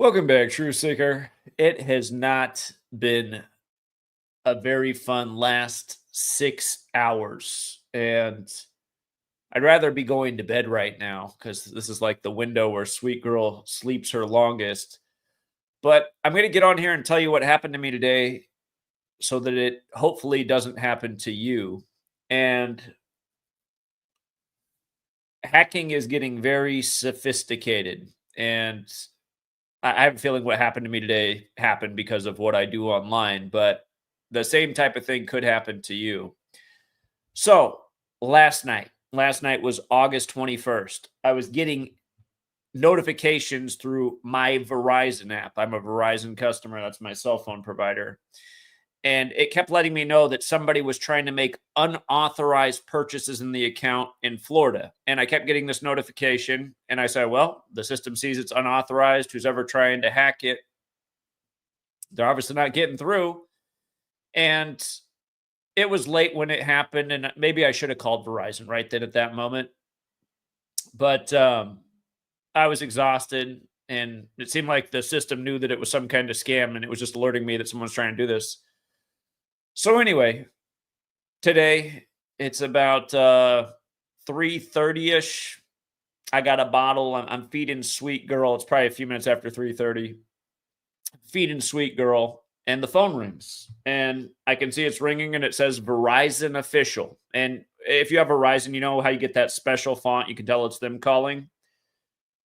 Welcome back, True Seeker. It has not been a very fun last 6 hours, and I'd rather be going to bed right now because this is like the window where Sweet Girl sleeps her longest. But I'm going to get on here and tell you what happened to me today so that it hopefully doesn't happen to you. And hacking is getting very sophisticated, and I have a feeling what happened to me today happened because of what I do online, but the same type of thing could happen to you. So last night was August 21st. I was getting notifications through my Verizon app. I'm a Verizon customer. That's my cell phone provider. And it kept letting me know that somebody was trying to make unauthorized purchases in the account in Florida. And I kept getting this notification. And I said, well, the system sees it's unauthorized. Who's ever trying to hack it, they're obviously not getting through. And it was late when it happened. And maybe I should have called Verizon right then at that moment. But I was exhausted. And it seemed like the system knew that it was some kind of scam. And it was just alerting me that someone's trying to do this. So anyway, today it's about 3:30ish. I got a bottle. I'm feeding Sweet Girl. It's probably a few minutes after 3:30. Feeding Sweet Girl, and the phone rings, and I can see it's ringing, and it says Verizon Official. And if you have Verizon, you know how you get that special font. You can tell it's them calling.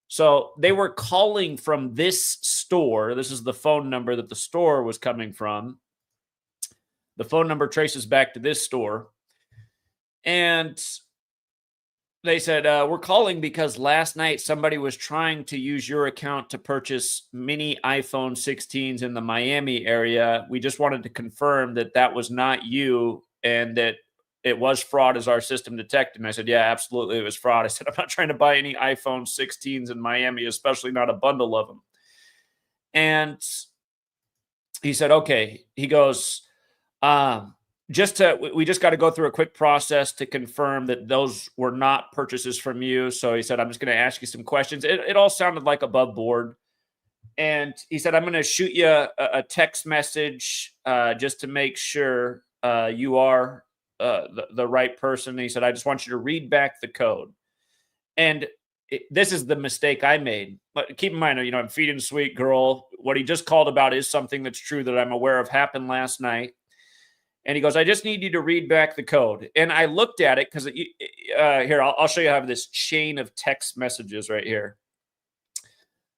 So they were calling from this store. This is the phone number that the store was coming from. The phone number traces back to this store. And they said, we're calling because last night somebody was trying to use your account to purchase mini iPhone 16s in the Miami area. We just wanted to confirm that that was not you and that it was fraud as our system detected. And I said, yeah, absolutely, it was fraud. I said, I'm not trying to buy any iPhone 16s in Miami, especially not a bundle of them. And he said, okay. He goes, we just got to go through a quick process to confirm that those were not purchases from you. So he said, I'm just going to ask you some questions. It all sounded like above board. And he said, I'm going to shoot you a text message just to make sure you are the right person. And he said, I just want you to read back the code. And this is the mistake I made. But keep in mind, I'm feeding Sweet Girl. What he just called about is something that's true that I'm aware of happened last night. And he goes, I just need you to read back the code. And I looked at it because here, I'll show you. I have this chain of text messages right here.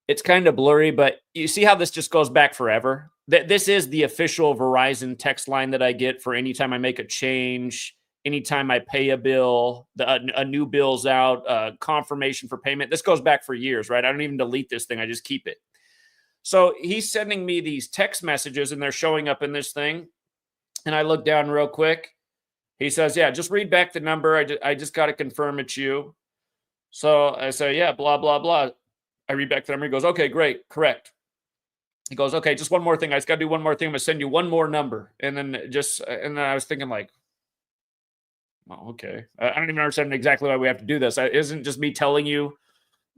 It's kind of blurry, but you see how this just goes back forever? This is the official Verizon text line that I get for anytime I make a change, anytime I pay a bill, a new bill's out, confirmation for payment. This goes back for years, right? I don't even delete this thing. I just keep it. So he's sending me these text messages, and they're showing up in this thing. And I look down real quick. He says, yeah, just read back the number. I just got to confirm it's you. So I say, yeah, blah, blah, blah. I read back the number. He goes, okay, great, correct. He goes, okay, just one more thing. I just got to do one more thing. I'm going to send you one more number. And then I was thinking like, well, okay. I don't even understand exactly why we have to do this. It isn't just me telling you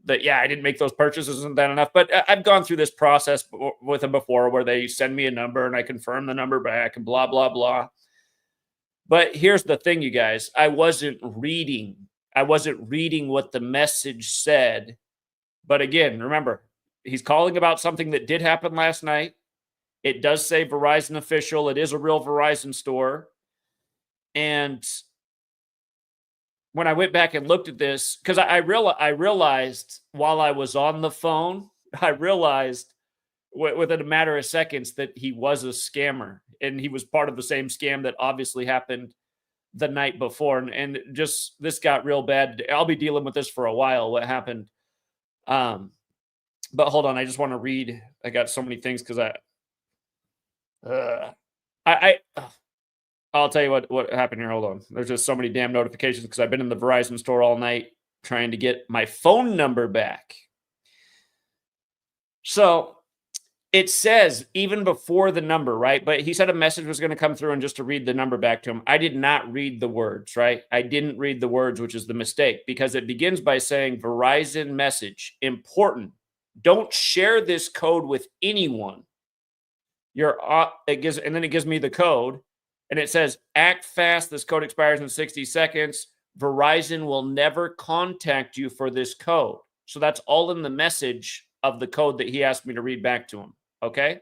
that, yeah, I didn't make those purchases. Isn't that enough? But I've gone through this process with them before where they send me a number and I confirm the number back and blah, blah, blah. But here's the thing, you guys. I wasn't reading what the message said. But again, remember, he's calling about something that did happen last night. It does say Verizon Official. It is a real Verizon store. And when I went back and looked at this, because I realized while I was on the phone, I realized within a matter of seconds that he was a scammer, and he was part of the same scam that obviously happened the night before. And just this got real bad. I'll be dealing with this for a while, what happened. But hold on, I just want to read. I got so many things because I'll tell you what happened here. Hold on. There's just so many damn notifications because I've been in the Verizon store all night trying to get my phone number back. So it says even before the number, right? But he said a message was going to come through and just to read the number back to him. I did not read the words, right? I didn't read the words, which is the mistake, because it begins by saying Verizon message, important. Don't share this code with anyone. And then it gives me the code, and it says, act fast. This code expires in 60 seconds. Verizon will never contact you for this code. So that's all in the message of the code that he asked me to read back to him. Okay.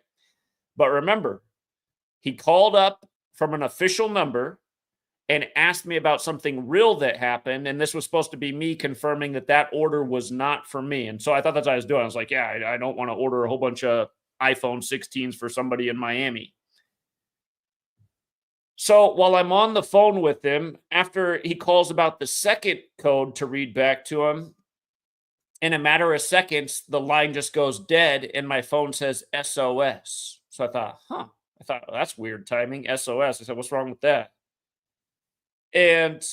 But remember, he called up from an official number and asked me about something real that happened. And this was supposed to be me confirming that that order was not for me. And so I thought that's what I was doing. I was like, yeah, I don't want to order a whole bunch of iPhone 16s for somebody in Miami. So while I'm on the phone with him, after he calls about the second code to read back to him, in a matter of seconds, the line just goes dead and my phone says SOS. So I thought, well, that's weird timing. SOS. I said, what's wrong with that? And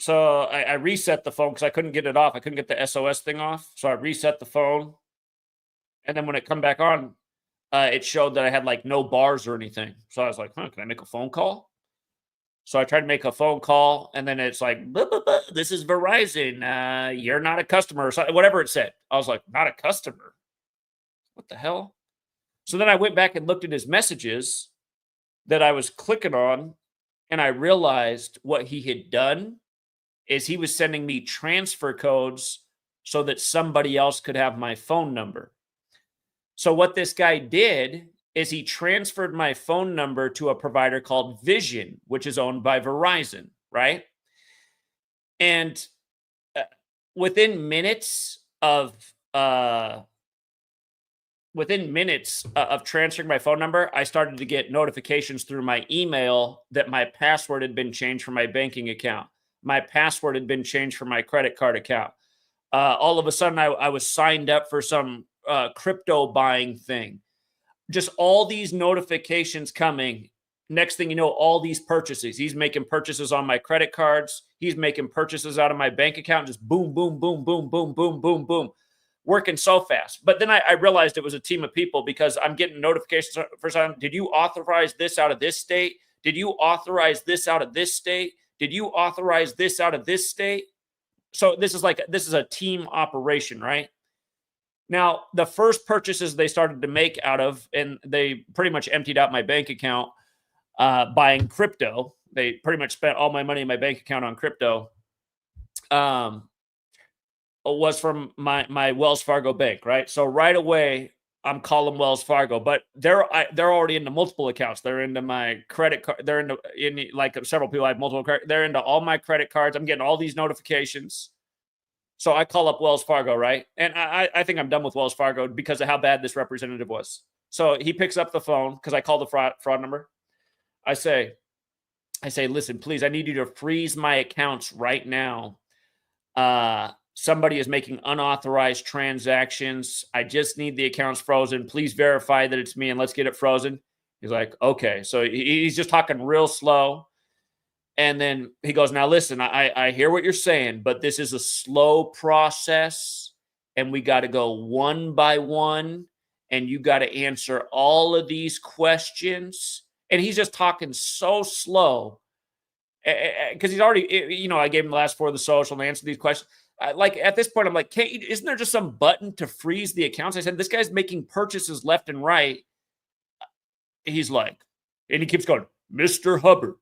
so I reset the phone because I couldn't get it off. I couldn't get the SOS thing off. So I reset the phone. And then when it come back on, it showed that I had like no bars or anything. So I was like, can I make a phone call? So I tried to make a phone call, and then it's like, blah, blah, blah, this is Verizon. You're not a customer, or something, whatever it said. I was like, not a customer? What the hell? So then I went back and looked at his messages that I was clicking on, and I realized what he had done is he was sending me transfer codes so that somebody else could have my phone number. So what this guy did is he transferred my phone number to a provider called Vision, which is owned by Verizon, right? And within minutes of transferring my phone number, I started to get notifications through my email that my password had been changed for my banking account. My password had been changed for my credit card account. All of a sudden, I was signed up for some crypto buying thing. Just all these notifications coming. Next thing you know, all these purchases. He's making purchases on my credit cards. He's making purchases out of my bank account. Just boom, boom, boom, boom, boom, boom, boom, boom. Working so fast. But then I realized it was a team of people because I'm getting notifications for something. Did you authorize this out of this state? Did you authorize this out of this state? Did you authorize this out of this state? So this is a team operation, right? Now, the first purchases they started to make out of, and they pretty much emptied out my bank account buying crypto. They pretty much spent all my money in my bank account on crypto. Was from my Wells Fargo bank, right? So right away, I'm calling Wells Fargo, but they're already into multiple accounts. They're into my credit card. They're into like several people I have multiple credit. They're into all my credit cards. I'm getting all these notifications. So I call up Wells Fargo, right? And I think I'm done with Wells Fargo because of how bad this representative was. So he picks up the phone because I call the fraud number. I say, listen, please, I need you to freeze my accounts right now. Somebody is making unauthorized transactions. I just need the accounts frozen. Please verify that it's me and let's get it frozen. He's like, okay. So he's just talking real slow. And then he goes, now listen, I hear what you're saying, but this is a slow process and we got to go one by one and you got to answer all of these questions. And he's just talking so slow because he's already, I gave him the last four of the social and answered these questions. Like at this point, I'm like, isn't there just some button to freeze the accounts? I said, this guy's making purchases left and right. He's like, and he keeps going, Mr. Hubbard,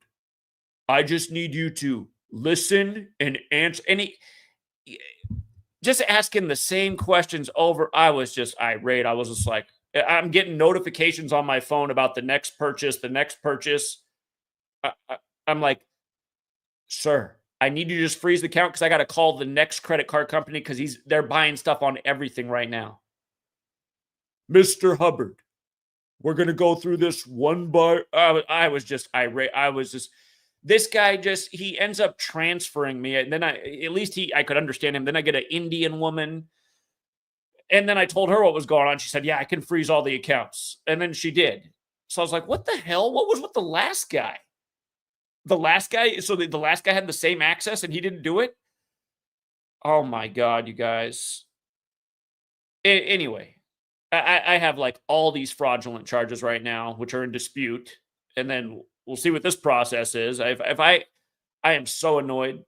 I just need you to listen and answer. And he just asking the same questions over. I was just irate. I was just like, I'm getting notifications on my phone about the next purchase. I'm like, sir, I need you to just freeze the account because I got to call the next credit card company because they're buying stuff on everything right now. Mr. Hubbard, we're going to go through this one by. I was just irate. This guy he ends up transferring me. And then I could understand him. Then I get an Indian woman. And then I told her what was going on. She said, yeah, I can freeze all the accounts. And then she did. So I was like, what the hell? What was with the last guy? The last guy had the same access and he didn't do it? Oh my God, you guys. Anyway, I have like all these fraudulent charges right now, which are in dispute. And then we'll see what this process is. I am so annoyed.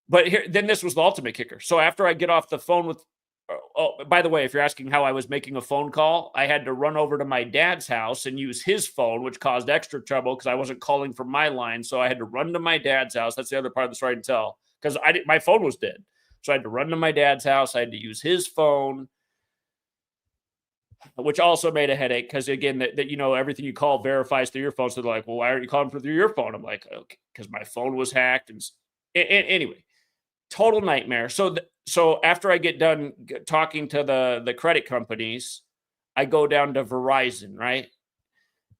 But then this was the ultimate kicker. So after I get off the phone with Oh, by the way, if you're asking how I was making a phone call, I had to run over to my dad's house and use his phone, which caused extra trouble because I wasn't calling from my line. So I had to run to my dad's house. That's the other part of the story to tell because my phone was dead. So I had to run to my dad's house. I had to use his phone, which also made a headache because again, that everything you call verifies through your phone. So they're like, well, why aren't you calling through your phone? I'm like, okay, because my phone was hacked. And anyway, total nightmare. So after I get done talking to the credit companies, I go down to Verizon, right?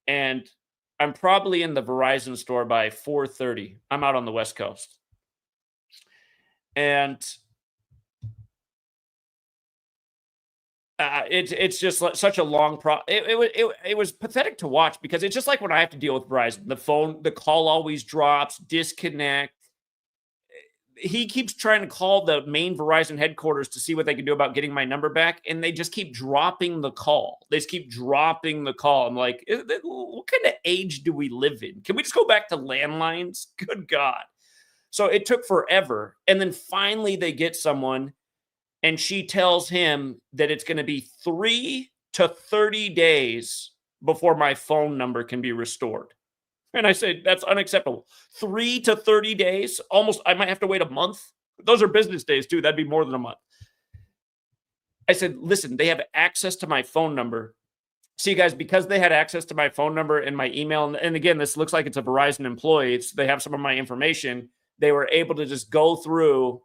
And I'm probably in the Verizon store by 4:30. I'm out on the West Coast. And it's just such a long it was pathetic to watch because it's just like when I have to deal with Verizon. The call always drops, disconnect. He keeps trying to call the main Verizon headquarters to see what they can do about getting my number back, and they just keep dropping the call. They just keep dropping the call. I'm like, what kind of age do we live in? Can we just go back to landlines? Good God. So it took forever. And then finally they get someone, and she tells him that it's going to be 3 to 30 days before my phone number can be restored. And I said, that's unacceptable. 3 to 30 days, almost, I might have to wait a month. Those are business days too. That'd be more than a month. I said, listen, they have access to my phone number. See, guys, because they had access to my phone number and my email, and again, this looks like it's a Verizon employee. They have some of my information. They were able to just go through,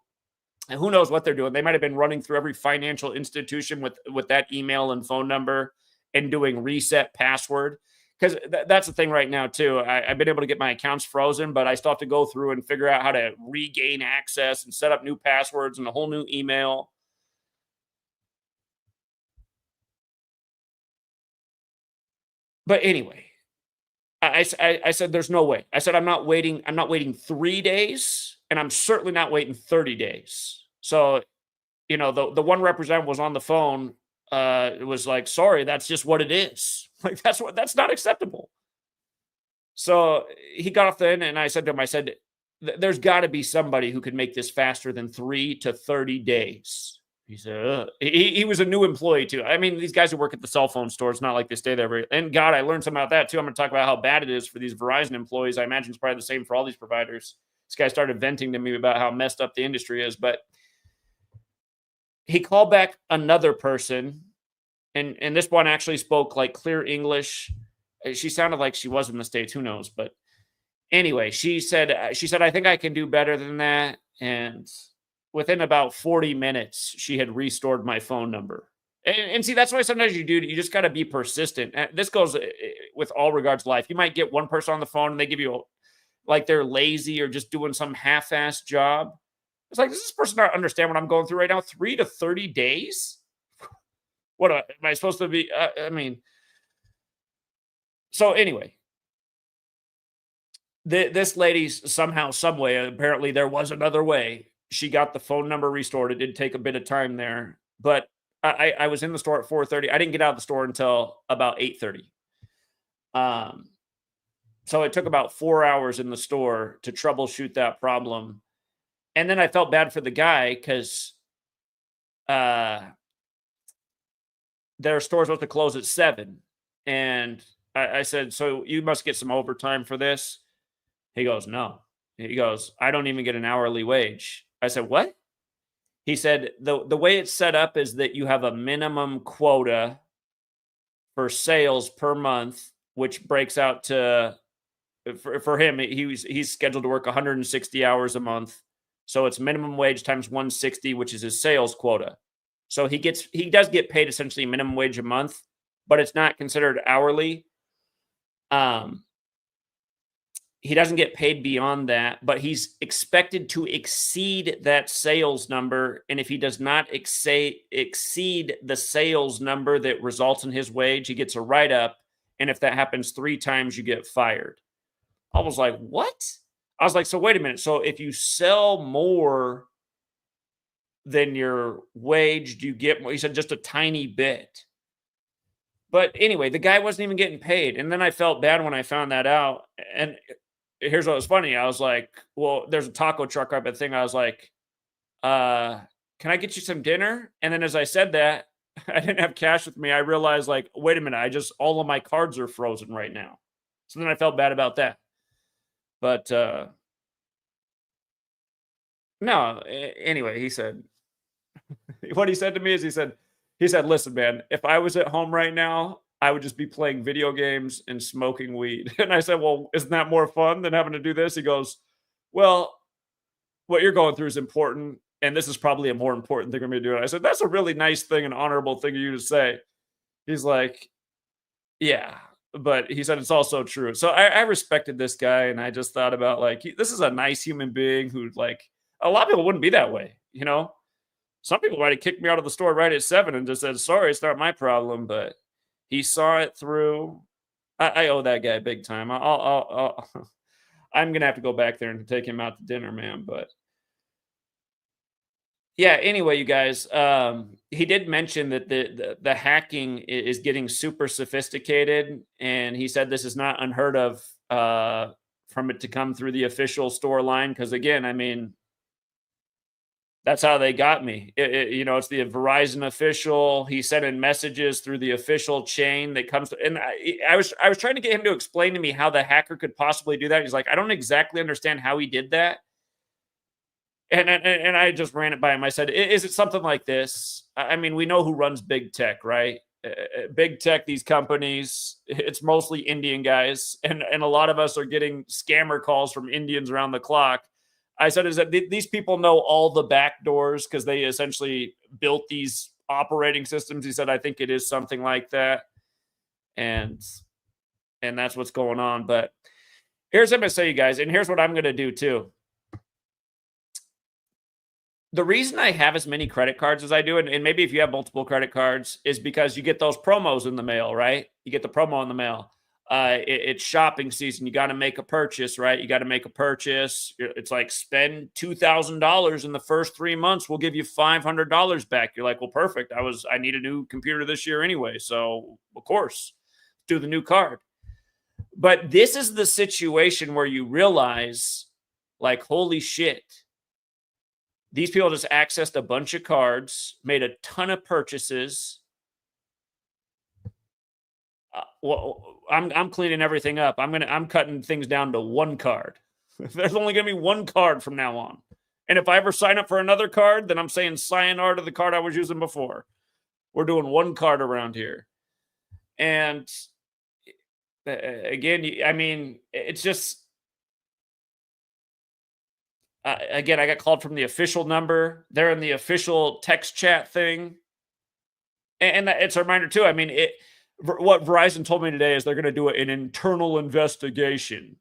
and who knows what they're doing. They might have been running through every financial institution with that email and phone number and doing reset password. Because that's the thing right now, too. I've been able to get my accounts frozen, but I still have to go through and figure out how to regain access and set up new passwords and a whole new email. But anyway, I said, there's no way. I said, I'm not waiting 3 days, and I'm certainly not waiting 30 days. So, the one representative was on the phone. It was like, sorry, that's just what it is. Like, that's not acceptable. So he got off the end, and I said to him, there's got to be somebody who could make this faster than 3 to 30 days. He said, he was a new employee too. I mean, these guys who work at the cell phone store, it's not like they stay there and God, I learned something about that too. I'm going to talk about how bad it is for these Verizon employees. I imagine it's probably the same for all these providers. This guy started venting to me about how messed up the industry is, but he called back another person, and this one actually spoke like clear English. She sounded like she was in the States. Who knows? But anyway, she said, I think I can do better than that. And within about 40 minutes, she had restored my phone number. And see, that's why sometimes you just got to be persistent. This goes with all regards to life. You might get one person on the phone and they give you like they're lazy or just doing some half-assed job. It's like, does this person not understand what I'm going through right now? 3 to 30 days? What am I supposed to be? So anyway, this lady somehow, some way, apparently there was another way. She got the phone number restored. It did take a bit of time there, but I was in the store at 4:30. I didn't get out of the store until about 8:30. So it took about 4 hours in the store to troubleshoot that problem. And then I felt bad for the guy because their store's supposed to close at 7. And I said, so you must get some overtime for this? He goes, no. He goes, I don't even get an hourly wage. I said, what? He said, the way it's set up is that you have a minimum quota for sales per month, which breaks out to, for him, he's scheduled to work 160 hours a month. So it's minimum wage times 160, which is his sales quota. So he does get paid essentially minimum wage a month, but it's not considered hourly. He doesn't get paid beyond that, but he's expected to exceed that sales number. And if he does not exceed the sales number that results in his wage, he gets a write-up. And if that happens 3 times, you get fired. I was like, what? I was like, so wait a minute. So if you sell more than your wage, do you get more? He said just a tiny bit. But anyway, the guy wasn't even getting paid. And then I felt bad when I found that out. And here's what was funny. I was like, well, there's a taco truck up at the thing. I was like, can can I get you some dinner? And then as I said that, I didn't have cash with me. I realized, like, wait a minute, all of my cards are frozen right now. So then I felt bad about that. But no, anyway, he said, what he said to me is he said, listen, man, if I was at home right now, I would just be playing video games and smoking weed. And I said, well, isn't that more fun than having to do this? He goes, well, what you're going through is important. And this is probably a more important thing for me to do. And I said, that's a really nice thing and honorable thing of you to say. He's like, yeah. But he said it's also true. So I respected this guy. And I just thought about, like, this is a nice human being who, like, a lot of people wouldn't be that way, you know? Some people might have kicked me out of the store right at 7 and just said, sorry, it's not my problem. But he saw it through. I owe that guy big time. I'm going to have to go back there and take him out to dinner, man. But yeah, anyway, you guys, he did mention that the hacking is getting super sophisticated. And he said this is not unheard of from it to come through the official store line. Because again, I mean, that's how they got me. It's the Verizon official. He sent in messages through the official chain that comes to, and I was trying to get him to explain to me how the hacker could possibly do that. He's like, I don't exactly understand how he did that. And I just ran it by him. I said, is it something like this? I mean, we know who runs big tech, right? Big tech, these companies, it's mostly Indian guys. And a lot of us are getting scammer calls from Indians around the clock. I said, is that these people know all the back doors because they essentially built these operating systems. He said, I think it is something like that. And that's what's going on. But here's what I'm going to say, you guys, and here's what I'm going to do too. The reason I have as many credit cards as I do, and maybe if you have multiple credit cards, is because you get those promos in the mail, right? You get the promo in the mail. It's shopping season. You got to make a purchase, right? You got to make a purchase. It's like spend $2,000 in the first 3 months. We'll give you $500 back. You're like, well, perfect. I need a new computer this year anyway. So of course, do the new card. But this is the situation where you realize, like, holy shit. These people just accessed a bunch of cards, made a ton of purchases. Well, I'm cleaning everything up. I'm cutting things down to one card. There's only going to be one card from now on. And if I ever sign up for another card, then I'm saying sayonara to the card I was using before. We're doing one card around here. And again, I mean, it's just, again, I got called from the official number. They're in the official text chat thing. And it's a reminder too. I mean, what Verizon told me today is they're going to do an internal investigation.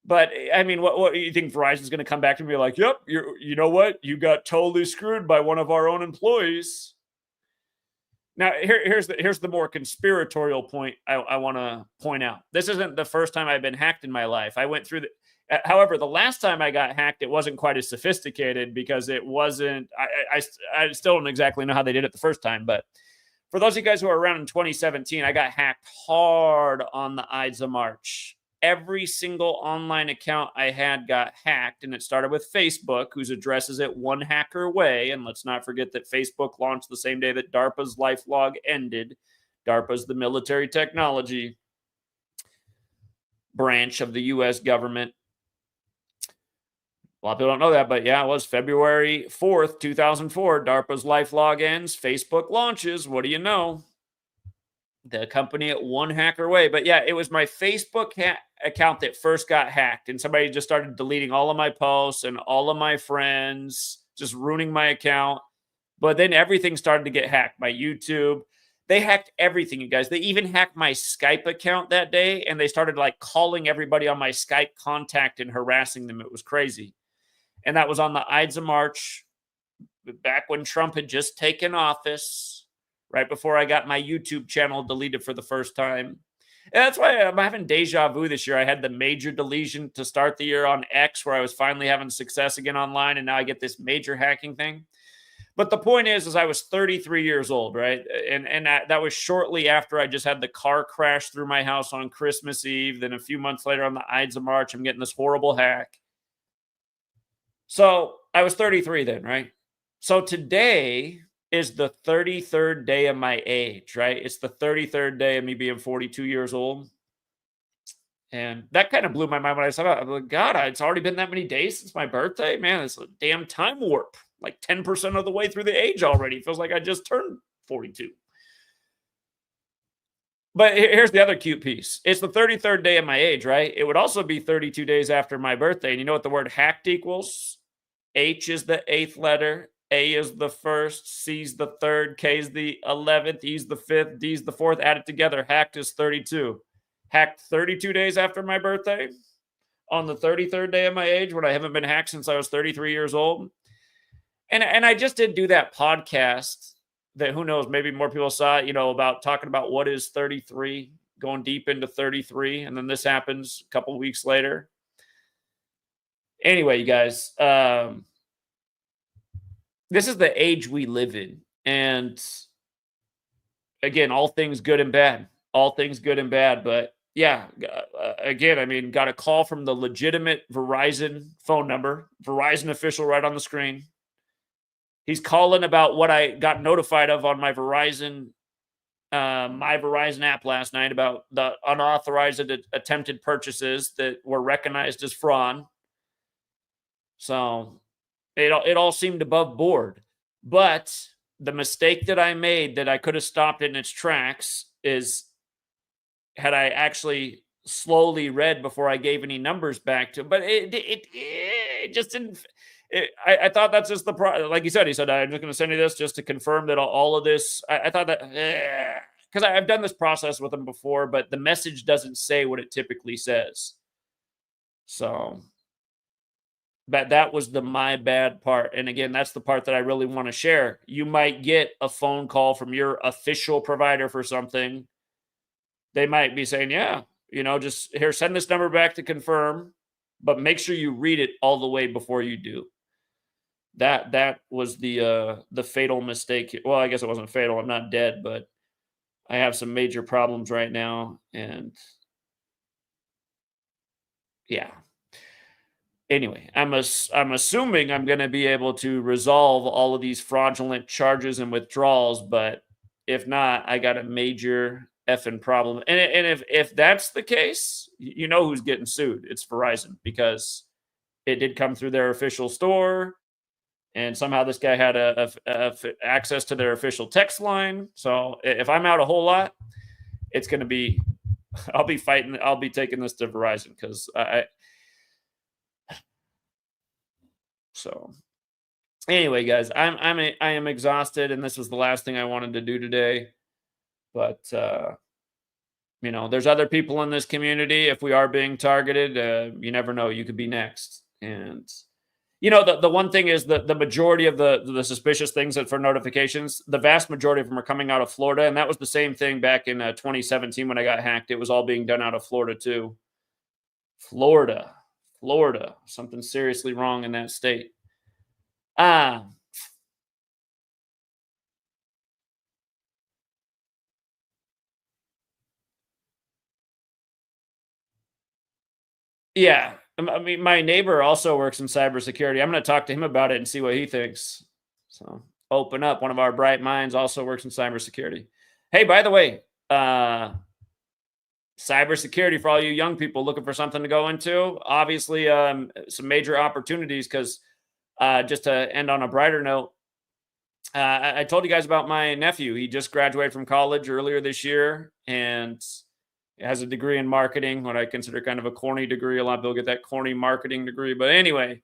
But I mean, what do you think Verizon's going to come back to me like, yep, you know what? You got totally screwed by one of our own employees. Now, here's the more conspiratorial point I want to point out. This isn't the first time I've been hacked in my life. I went through however, the last time I got hacked, it wasn't quite as sophisticated because it wasn't, I still don't exactly know how they did it the first time. But for those of you guys who are around in 2017, I got hacked hard on the Ides of March. Every single online account I had got hacked, and it started with Facebook, whose address is at one hacker away. And let's not forget that Facebook launched the same day that DARPA's LifeLog ended. DARPA's the military technology branch of the U.S. government. A lot of people don't know that, but yeah, it was February 4th, 2004. DARPA's LifeLog ends. Facebook launches. What do you know? The company at one hacker away. But yeah, it was my Facebook account that first got hacked. And somebody just started deleting all of my posts and all of my friends, just ruining my account. But then everything started to get hacked. My YouTube. They hacked everything, you guys. They even hacked my Skype account that day. And they started like calling everybody on my Skype contact and harassing them. It was crazy. And that was on the Ides of March, back when Trump had just taken office, right before I got my YouTube channel deleted for the first time. And that's why I'm having deja vu this year. I had the major deletion to start the year on X, where I was finally having success again online, and now I get this major hacking thing. But the point is I was 33 years old, right? And that was shortly after I just had the car crash through my house on Christmas Eve. Then a few months later on the Ides of March, I'm getting this horrible hack. So I was 33 then, right? So today is the 33rd day of my age, right? It's the 33rd day of me being 42 years old. And that kind of blew my mind when I saw it. I'm like, God, it's already been that many days since my birthday. Man, it's a damn time warp. Like 10% of the way through the age already. Feels like I just turned 42. But here's the other cute piece. It's the 33rd day of my age, right? It would also be 32 days after my birthday. And you know what the word hacked equals? H is the 8th letter, A is the 1st, C is the 3rd, K is the 11th, E is the 5th, D is the 4th. Add it together. Hacked is 32. Hacked 32 days after my birthday on the 33rd day of my age when I haven't been hacked since I was 33 years old. And I just did do that podcast that who knows, maybe more people saw it, about talking about what is 33, going deep into 33. And then this happens a couple weeks later. Anyway, you guys, this is the age we live in. And again, all things good and bad. All things good and bad. But yeah, again, I mean, got a call from the legitimate Verizon phone number, Verizon official right on the screen. He's calling about what I got notified of on my Verizon app last night about the unauthorized attempted purchases that were recognized as fraud. So it all seemed above board. But the mistake that I made that I could have stopped in its tracks is had I actually slowly read before I gave any numbers back to him. But it just didn't. I thought that's just like he said, I'm just going to send you this just to confirm that all of this. I thought that because I've done this process with him before, but the message doesn't say what it typically says. So that was my bad part. And again, that's the part that I really want to share. You might get a phone call from your official provider for something. They might be saying, yeah, just here, send this number back to confirm, but make sure you read it all the way before you do. That was the fatal mistake. Well, I guess it wasn't fatal. I'm not dead, but I have some major problems right now. And yeah. Anyway, I'm assuming I'm going to be able to resolve all of these fraudulent charges and withdrawals, but if not, I got a major effing problem. And if that's the case, you know who's getting sued. It's Verizon, because it did come through their official store, and somehow this guy had access to their official text line. So if I'm out a whole lot, it's going to be, I'll be taking this to Verizon because So anyway, guys, I am exhausted, and this was the last thing I wanted to do today. But there's other people in this community. If we are being targeted, you never know. You could be next. And the one thing is the majority of the suspicious things that for notifications, the vast majority of them are coming out of Florida, and that was the same thing back in 2017 when I got hacked. It was all being done out of Florida too. Florida, something seriously wrong in that state. Yeah. I mean, my neighbor also works in cybersecurity. I'm going to talk to him about it and see what he thinks. So open up. One of our bright minds also works in cybersecurity. Hey, by the way, cybersecurity for all you young people looking for something to go into. Obviously, some major opportunities because just to end on a brighter note, I told you guys about my nephew. He just graduated from college earlier this year and has a degree in marketing, what I consider kind of a corny degree. A lot of people get that corny marketing degree. But anyway,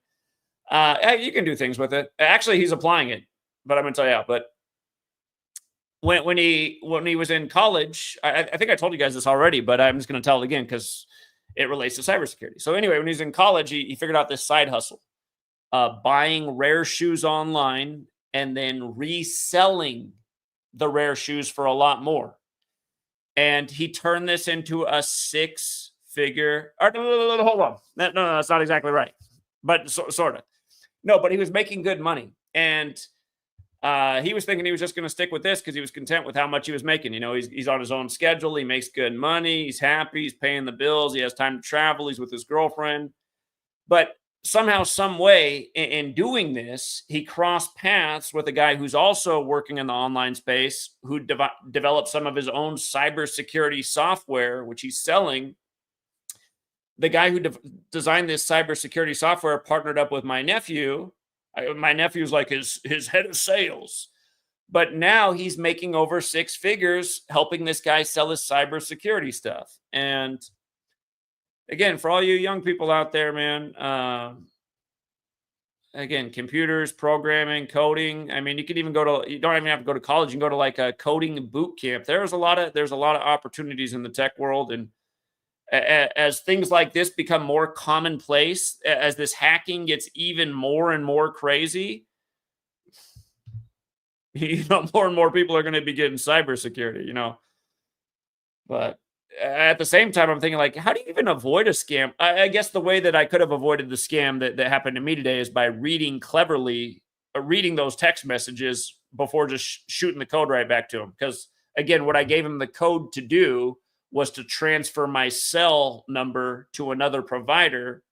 you can do things with it. Actually, he's applying it, but I'm going to tell you how. But when he was in college, I think I told you guys this already, but I'm just going to tell it again because it relates to cybersecurity. So anyway, when he's in college, he figured out this side hustle, buying rare shoes online and then reselling the rare shoes for a lot more. And he turned this into a 6-figure. Hold on. No, that's not exactly right. But sort of. No, but he was making good money. And he was thinking he was just going to stick with this because he was content with how much he was making. He's on his own schedule. He makes good money. He's happy. He's paying the bills. He has time to travel. He's with his girlfriend. But somehow, some way, in doing this, he crossed paths with a guy who's also working in the online space, who developed some of his own cybersecurity software, which he's selling. The guy who designed this cybersecurity software partnered up with my nephew. My nephew's like his head of sales, but now he's making over six figures helping this guy sell his cybersecurity stuff. And again, for all you young people out there, man, again, computers, programming, coding. I mean, you could even you don't even have to go to college. You can go to like a coding boot camp. There's a lot of opportunities in the tech world. And as things like this become more commonplace, as this hacking gets even more and more crazy, more and more people are going to be getting cybersecurity, but at the same time, I'm thinking, like, how do you even avoid a scam? I guess the way that I could have avoided the scam that happened to me today is by reading those text messages before just shooting the code right back to him. Because again, what I gave him the code to do was to transfer my cell number to another provider.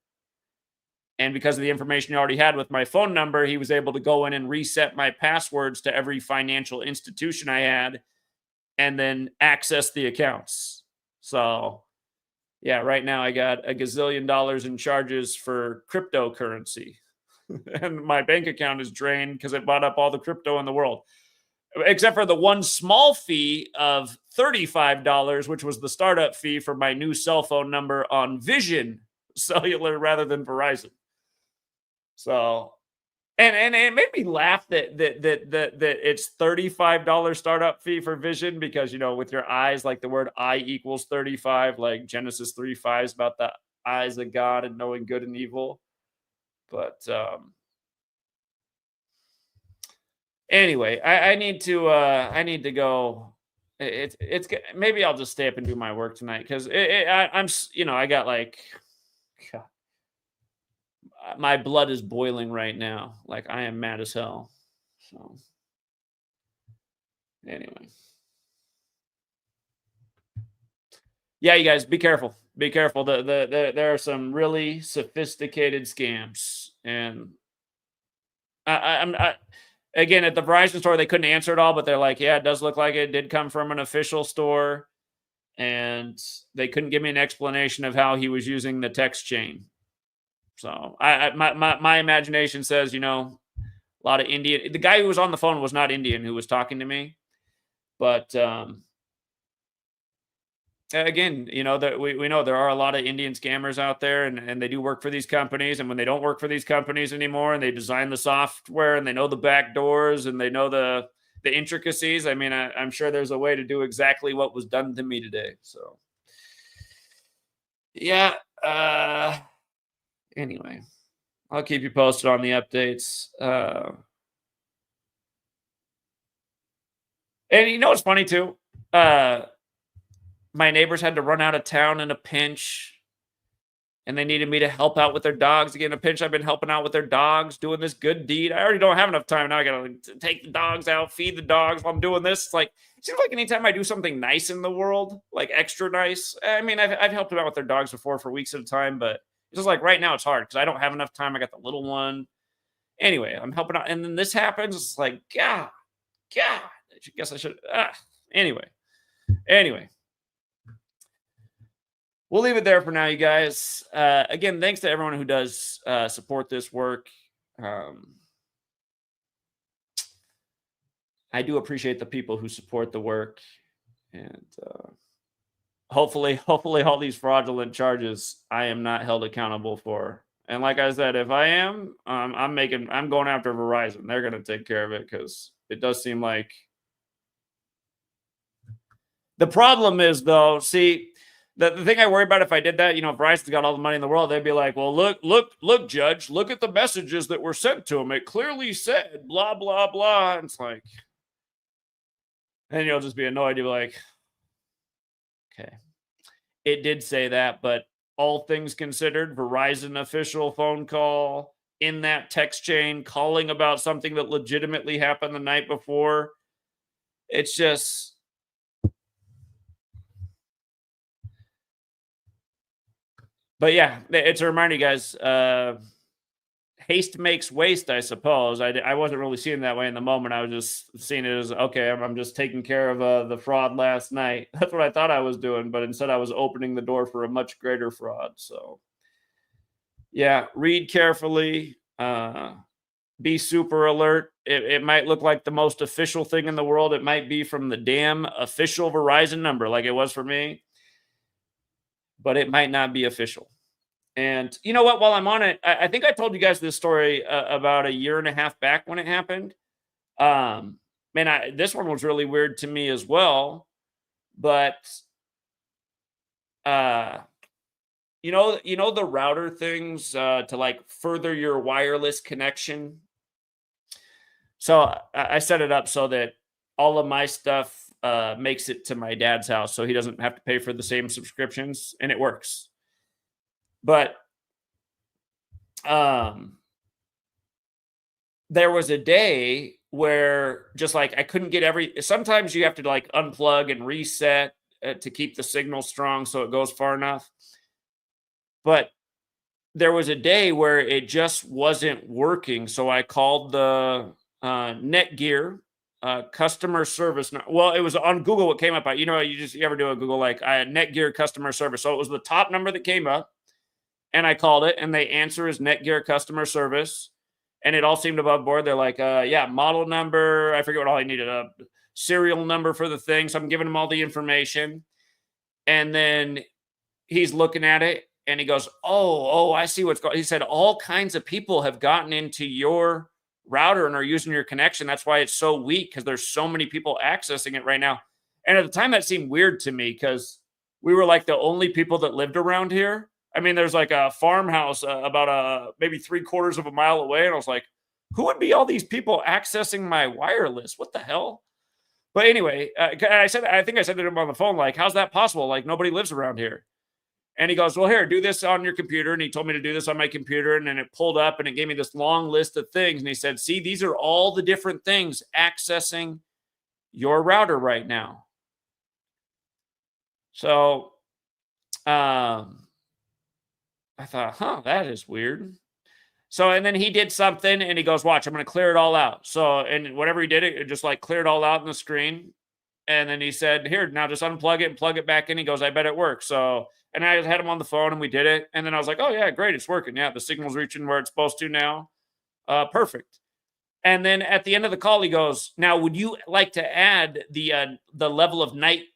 And because of the information he already had with my phone number, he was able to go in and reset my passwords to every financial institution I had and then access the accounts. So, yeah, right now I got a gazillion dollars in charges for cryptocurrency. And my bank account is drained because I bought up all the crypto in the world. Except for the one small fee of $35, which was the startup fee for my new cell phone number on Vision Cellular rather than Verizon. So, and it made me laugh that it's $35 startup fee for Vision, because with your eyes, like the word I equals 35, like Genesis 3:5 is about the eyes of God and knowing good and evil. But anyway, I need to go. It's maybe I'll just stay up and do my work tonight, because I got like, God, my blood is boiling right now. Like, I am mad as hell. So anyway, yeah, you guys be careful. Be careful. There are some really sophisticated scams, and I'm again, at the Verizon store, they couldn't answer it all, but they're like, yeah, it does look like it did come from an official store. And they couldn't give me an explanation of how he was using the text chain. So my imagination says, a lot of Indian. The guy who was on the phone was not Indian who was talking to me. But again, that we know there are a lot of Indian scammers out there, and they do work for these companies. And when they don't work for these companies anymore, and they design the software, and they know the back doors, and they know the intricacies, I mean, I'm sure there's a way to do exactly what was done to me today. So yeah. Anyway, I'll keep you posted on the updates. And what's funny too? My neighbors had to run out of town in a pinch, and they needed me to help out with their dogs. Again, in a pinch, I've been helping out with their dogs, doing this good deed. I already don't have enough time now. I gotta take the dogs out, feed the dogs while I'm doing this. It's like, it seems like anytime I do something nice in the world, like extra nice. I mean, I've helped them out with their dogs before for weeks at a time, but it's just like right now it's hard because I don't have enough time. I got the little one. Anyway, I'm helping out, and then this happens. It's like, God. I guess I should. Anyway. We'll leave it there for now, you guys. Again, thanks to everyone who does support this work. I do appreciate the people who support the work, and hopefully all these fraudulent charges I am not held accountable for. And like I said, if I am, I'm going after Verizon. They're going to take care of it, because it does seem like the problem is, though, see, the thing I worry about if I did that, if Verizon's got all the money in the world, they'd be like, well, look, Judge, look at the messages that were sent to him. It clearly said blah, blah, blah. And it's like, and you'll just be annoyed. You'll be like, okay, it did say that, but all things considered, Verizon official phone call in that text chain calling about something that legitimately happened the night before. It's just, but yeah, it's a reminder, guys. haste makes waste, I suppose. I wasn't really seeing it that way in the moment. I was just seeing it as, okay, I'm just taking care of the fraud last night. That's what I thought I was doing, but instead I was opening the door for a much greater fraud. So yeah, read carefully. Be super alert. It might look like the most official thing in the world. It might be from the damn official Verizon number, like it was for me, but it might not be official. And you know what? While I'm on it, I think I told you guys this story about a year and a half back when it happened. Um, Man, this one was really weird to me as well. But uh, you know the router things to like further your wireless connection. So I set it up so that all of my stuff makes it to my dad's house, so he doesn't have to pay for the same subscriptions, and it works. But um, there was a day where just like I couldn't get sometimes you have to like unplug and reset to keep the signal strong so it goes far enough. But there was a day where it just wasn't working. So I called the Netgear customer service. Well, it was on Google. What came up? You ever do a Google like Netgear customer service? So it was the top number that came up, and I called it, and they answer as Netgear customer service, and it all seemed above board. They're like, yeah, model number. I forget what all I needed. A serial number for the thing. So I'm giving them all the information, and then he's looking at it. And he goes, oh, I see what's going on. He said, all kinds of people have gotten into your router and are using your connection. That's why it's so weak, because there's so many people accessing it right now. And at the time, that seemed weird to me because we were like the only people that lived around here. I mean, there's like a farmhouse about maybe 3/4 of a mile away. And I was like, who would be all these people accessing my wireless? What the hell? But anyway, I think I said to him on the phone, like, how's that possible? Like, nobody lives around here. And he goes, well, here, do this on your computer. And he told me to do this on my computer. And then it pulled up and it gave me this long list of things. And he said, see, these are all the different things accessing your router right now. So I thought, that is weird. So, and then he did something and he goes, watch, I'm going to clear it all out. So, and whatever he did, it just like cleared all out on the screen. And then he said, here, now just unplug it and plug it back in. He goes, I bet it works. So, and I had him on the phone and we did it. And then I was like, oh, yeah, great. It's working. Yeah, the signal's reaching where it's supposed to now. Perfect. And then at the end of the call, he goes, now, would you like to add the level of Netgear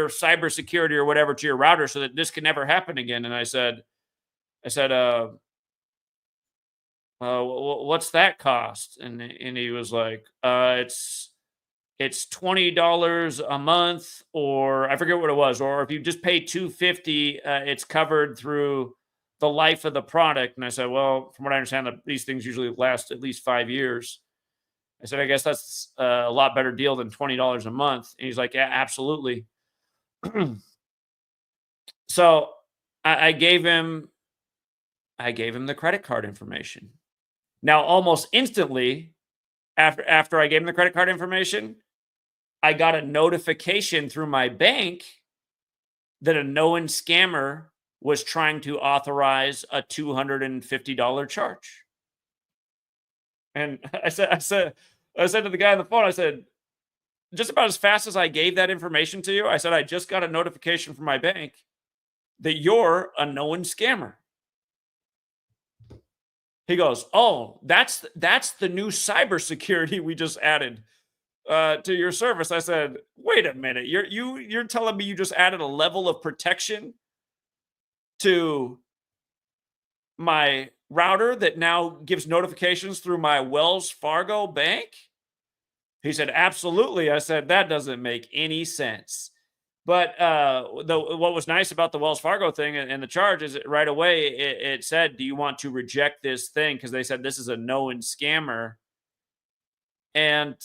cybersecurity or whatever to your router so that this can never happen again? And I said, what's that cost? And he was like, it's $20 a month, or I forget what it was, or if you just pay $250, it's covered through the life of the product. And I said, well, from what I understand, these things usually last at least 5 years. I said, I guess that's a lot better deal than $20 a month. And he's like, yeah, absolutely. So I gave him the credit card information. Now, almost instantly after I gave him the credit card information, I got a notification through my bank that a known scammer was trying to authorize a $250 charge. And I said to the guy on the phone, I said, just about as fast as I gave that information to you, I said, I just got a notification from my bank that you're a known scammer. He goes, oh, that's the new cybersecurity we just added to your service. I said, wait a minute, you're telling me you just added a level of protection to my router that now gives notifications through my Wells Fargo bank? He said, absolutely. I said, that doesn't make any sense. But what was nice about the Wells Fargo thing and the charge is right away it said, do you want to reject this thing? Because they said this is a known scammer. And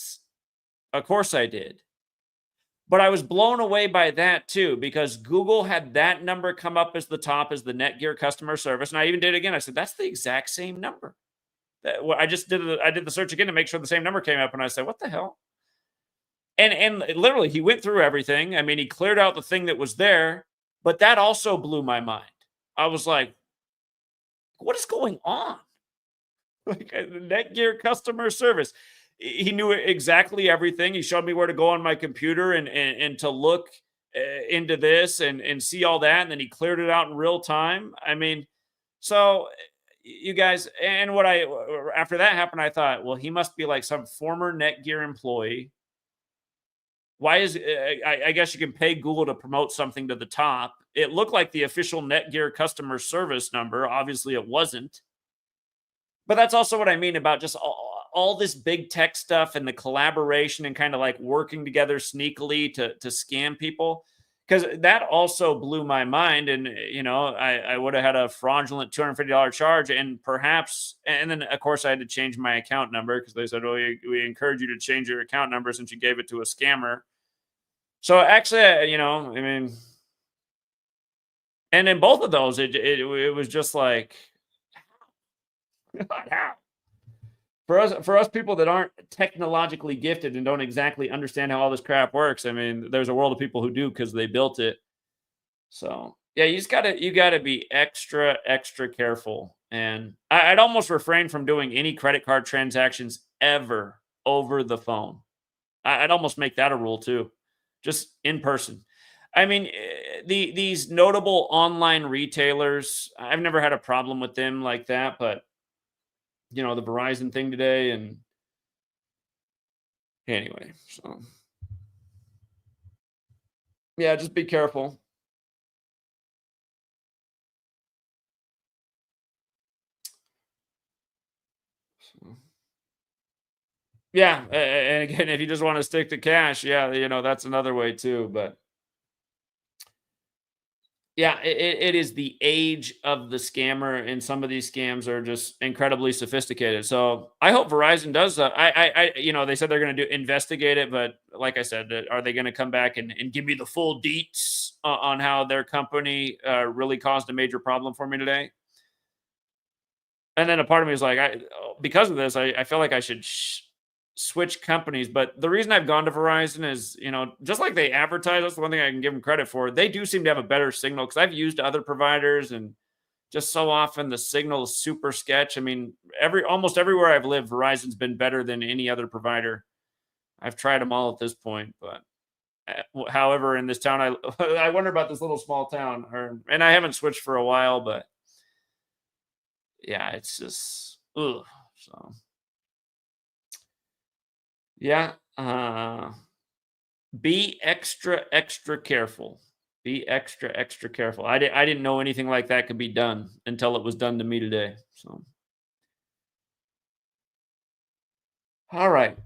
of course I did. But I was blown away by that too, because Google had that number come up as the top as the Netgear customer service. And I even did it again. I said, that's the exact same number. I did the search again to make sure the same number came up. And I said, what the hell? And literally, he went through everything. I mean, he cleared out the thing that was there, but that also blew my mind. I was like, what is going on? like Netgear customer service. He knew exactly everything. He showed me where to go on my computer and to look into this and see all that, and then he cleared it out in real time. I mean, so you guys, and what I after that happened, I thought, well, he must be like some former Netgear employee. Why is I guess you can pay Google to promote something to the top. It looked like the official Netgear customer service number. Obviously, it wasn't. But that's also what I mean about just all this big tech stuff and the collaboration and kind of like working together sneakily to scam people. Because that also blew my mind. And, I would have had a fraudulent $250 charge and perhaps, and then of course I had to change my account number because they said, oh, we encourage you to change your account number since you gave it to a scammer. So actually, I mean, and in both of those, it was just like, how? For us people that aren't technologically gifted and don't exactly understand how all this crap works, I mean, there's a world of people who do because they built it. So yeah, you gotta be extra careful. And I'd almost refrain from doing any credit card transactions ever over the phone. I'd almost make that a rule too, just in person. I mean, these notable online retailers, I've never had a problem with them like that, but the Verizon thing today, and anyway, so yeah, just be careful. So, yeah, and again, if you just want to stick to cash, yeah, that's another way too. But yeah, it is the age of the scammer, and some of these scams are just incredibly sophisticated. So I hope Verizon does. They said they're going to investigate it, but like I said, are they going to come back and give me the full deets on how their company really caused a major problem for me today? And then a part of me is like, because of this, I feel like I should switch companies. But the reason I've gone to Verizon is, just like they advertise, that's the one thing I can give them credit for. They do seem to have a better signal because I've used other providers, and just so often the signal is super sketch. I mean, almost everywhere I've lived, Verizon's been better than any other provider. I've tried them all at this point, but however, in this town, I wonder about this little small town, and I haven't switched for a while, but yeah, it's just ugh. So yeah, be extra careful. Be extra careful. I didn't know anything like that could be done until it was done to me today. So all right.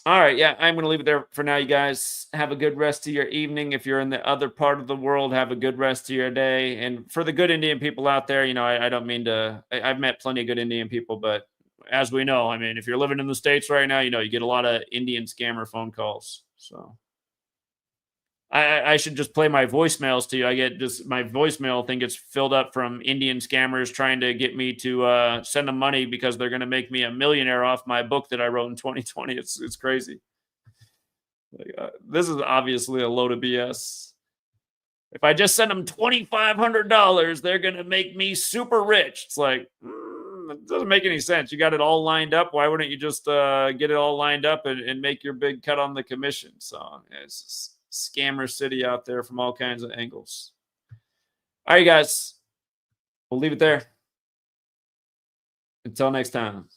All right, yeah, I'm gonna leave it there for now, you guys. Have a good rest of your evening. If you're in the other part of the world, have a good rest of your day. And for the good Indian people out there, I don't mean to. I've met plenty of good Indian people, but as we know, I mean, if you're living in the States right now, you get a lot of Indian scammer phone calls. So I should just play my voicemails to you. I get just my voicemail thing gets filled up from Indian scammers trying to get me to send them money because they're going to make me a millionaire off my book that I wrote in 2020. It's crazy. Like, this is obviously a load of BS. If I just send them $2,500, they're going to make me super rich. It's like, it doesn't make any sense. You got it all lined up. Why wouldn't you just get it all lined up and make your big cut on the commission? So it's just scammer city out there from all kinds of angles. All right, guys, we'll leave it there. Until next time.